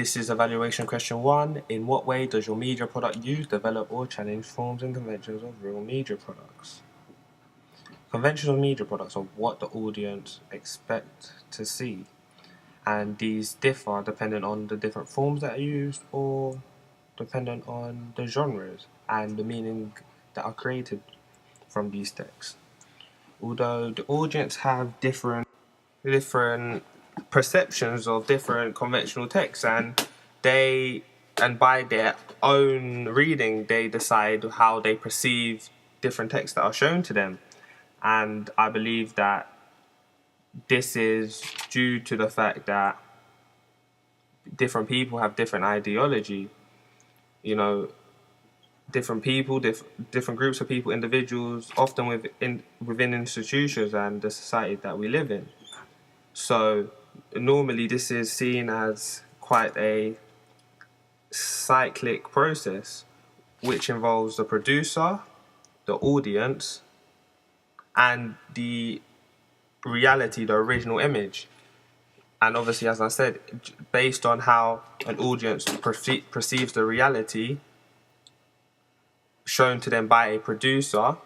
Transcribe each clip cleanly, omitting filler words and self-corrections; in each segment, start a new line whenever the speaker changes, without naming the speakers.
This is evaluation question 1. In what way does your media product use, develop or challenge forms and conventions of real media products? Conventional media products are what the audience expect to see, and these differ depending on the different forms that are used or dependent on the genres and the meaning that are created from these texts. Although the audience have different perceptions of different conventional texts, and by their own reading they decide how they perceive different texts that are shown to them. And I believe that this is due to the fact that different people have different ideology. Different people, different groups of people, individuals, often within institutions and the society that we live in. So normally this is seen as quite a cyclic process, which involves the producer, the audience, and the reality, the original image. And obviously, as I said, based on how an audience perceives the reality shown to them by a producer,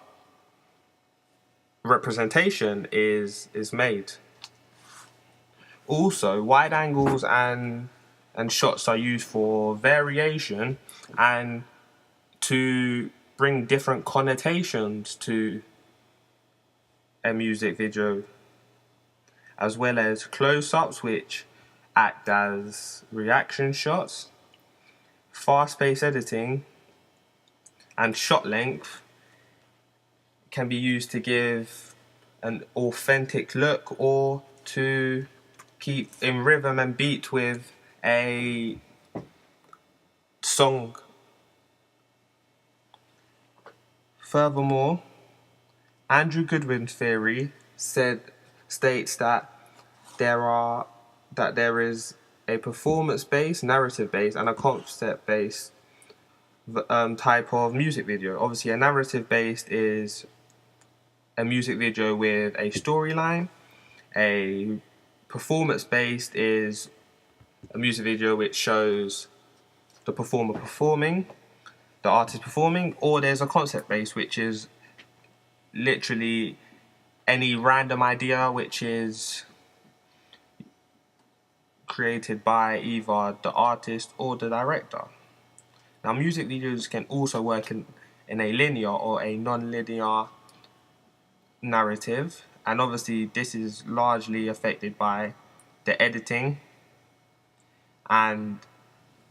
representation is made. Also, wide angles and shots are used for variation and to bring different connotations to a music video, as well as close-ups, which act as reaction shots. Fast-paced editing and shot length can be used to give an authentic look or to keep in rhythm and beat with a song. Furthermore, Andrew Goodwin's theory states that there is a performance-based, narrative-based, and a concept-based type of music video. Obviously, a narrative-based is a music video with a storyline. A performance-based is a music video which shows the performer performing, the artist performing, or there's a concept-based, which is literally any random idea which is created by either the artist or the director. Now, music videos can also work in a linear or a non-linear narrative, and obviously this is largely affected by the editing, and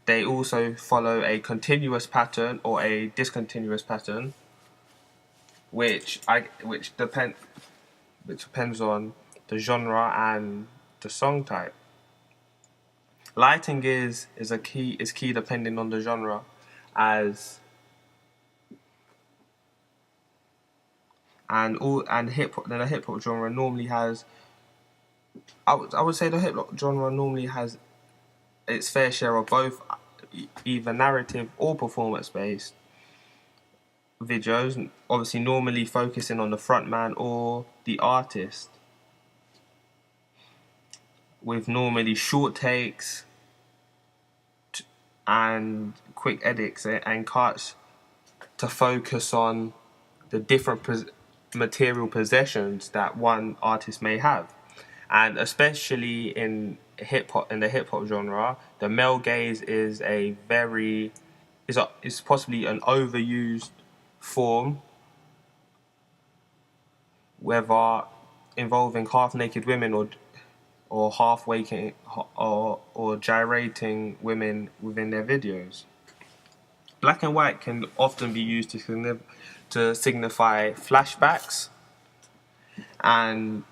they also follow a continuous pattern or a discontinuous pattern, which depends on the genre and the song type. Lighting is key depending on the genre, as the hip hop genre normally has. I would say the hip hop genre normally has its fair share of both either narrative or performance based videos, obviously normally focusing on the frontman or the artist, with normally short takes and quick edits and cuts to focus on the different material possessions that one artist may have. And especially in the hip hop genre, the male gaze is possibly an overused form, whether involving half-naked women or half-waking or gyrating women within their videos. Black and white can often be used to signify flashbacks, and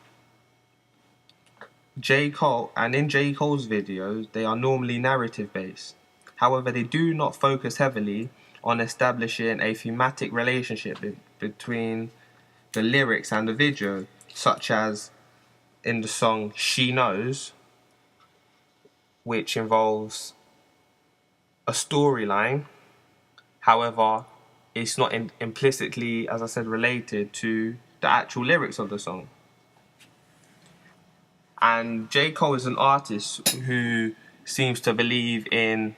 in J. Cole's videos, they are normally narrative-based. However, they do not focus heavily on establishing a thematic relationship between the lyrics and the video, such as in the song She Knows, which involves a storyline. However, it's not implicitly, as I said, related to the actual lyrics of the song. And J. Cole is an artist who seems to believe in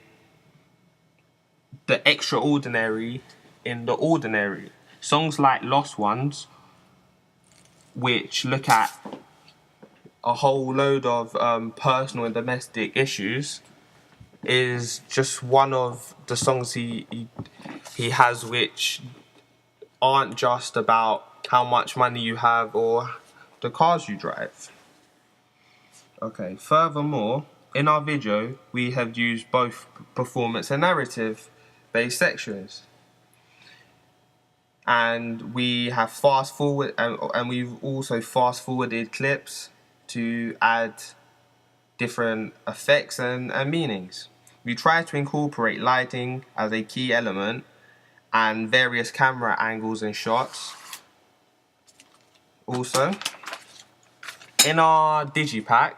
the extraordinary in the ordinary. Songs like Lost Ones, which look at a whole load of personal and domestic issues, is just one of the songs he has, which aren't just about how much money you have or the cars you drive. Okay, furthermore, in our video, we have used both performance and narrative-based sections. And we have fast forward, and we've also fast forwarded clips to add different effects and meanings. We try to incorporate lighting as a key element and various camera angles and shots. Also, in our digipack,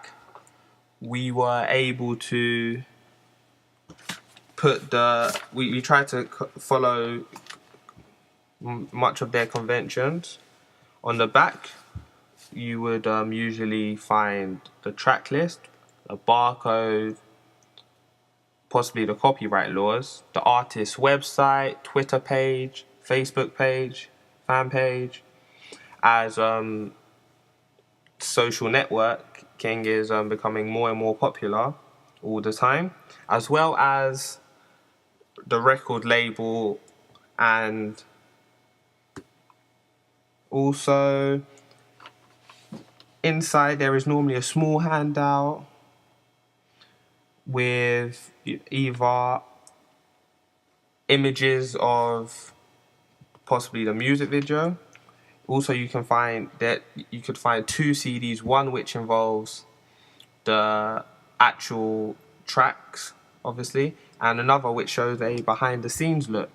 we were able to put we tried to follow much of their conventions. On the back, you would usually find the track list, a barcode, possibly the copyright laws, the artist's website, Twitter page, Facebook page, fan page. As social networking is becoming more and more popular all the time, as well as the record label, and also inside there is normally a small handout with either images of possibly the music video. Also, you could find 2 CDs, one which involves the actual tracks, obviously, and another which shows a behind the scenes look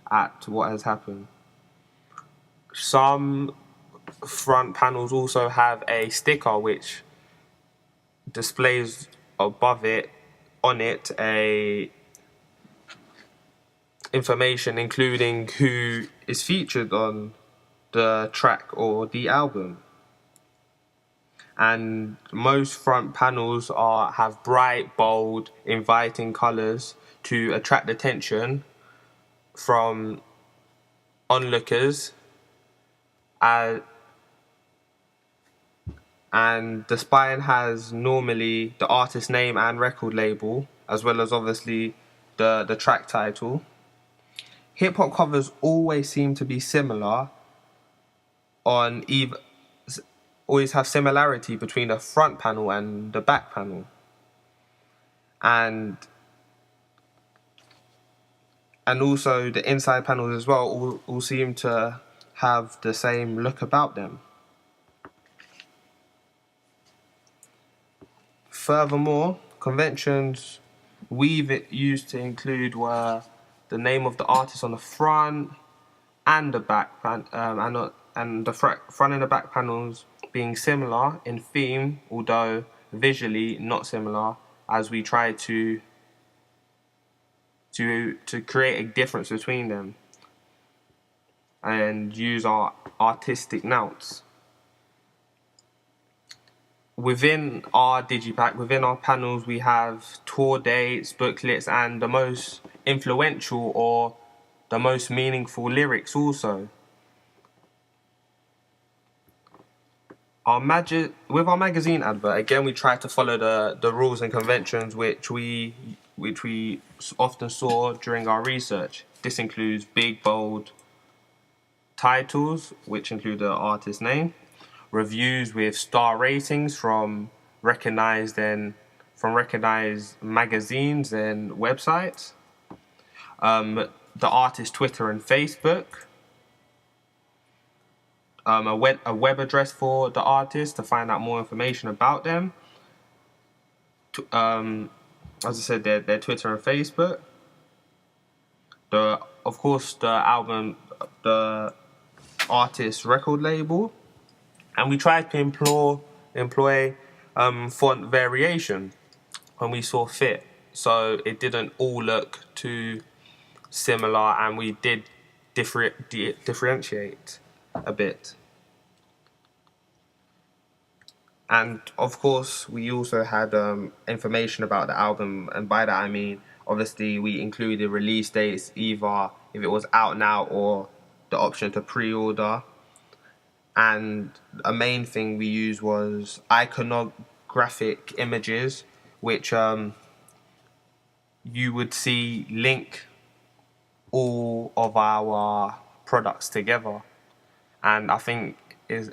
at what has happened. Some front panels also have a sticker which displays above it, on it, a information including who is featured on the track or the album. And most front panels have bright, bold, inviting colours to attract attention from onlookers. And the spine has normally the artist name and record label, as well as obviously the track title. Hip-hop covers always seem to be similar always have similarity between the front panel and the back panel. And also the inside panels as well all seem to have the same look about them. Furthermore, conventions we've used to include were the name of the artist on the front and the back and the front and the back panels being similar in theme, although visually not similar, as we try to create a difference between them and use our artistic nouns. Within our digipack, within our panels, we have tour dates, booklets, and the most influential or the most meaningful lyrics also. With our magazine advert, again, we try to follow the rules and conventions which we often saw during our research. This includes big, bold titles, which include the artist's name, reviews with star ratings from recognized magazines and websites, the artist's Twitter and Facebook, a web address for the artist to find out more information about them. As I said, their Twitter and Facebook. Of course, the album, the artist's record label, and we tried to employ font variation when we saw fit, so it didn't all look too similar, and we did differentiate a bit. And of course, we also had information about the album, and by that I mean, obviously, we included release dates, either if it was out now or the option to pre-order. And a main thing we used was iconographic images, which you would see link all of our products together. And I think is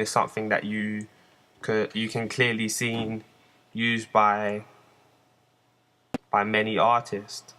something that you can clearly see used by many artists.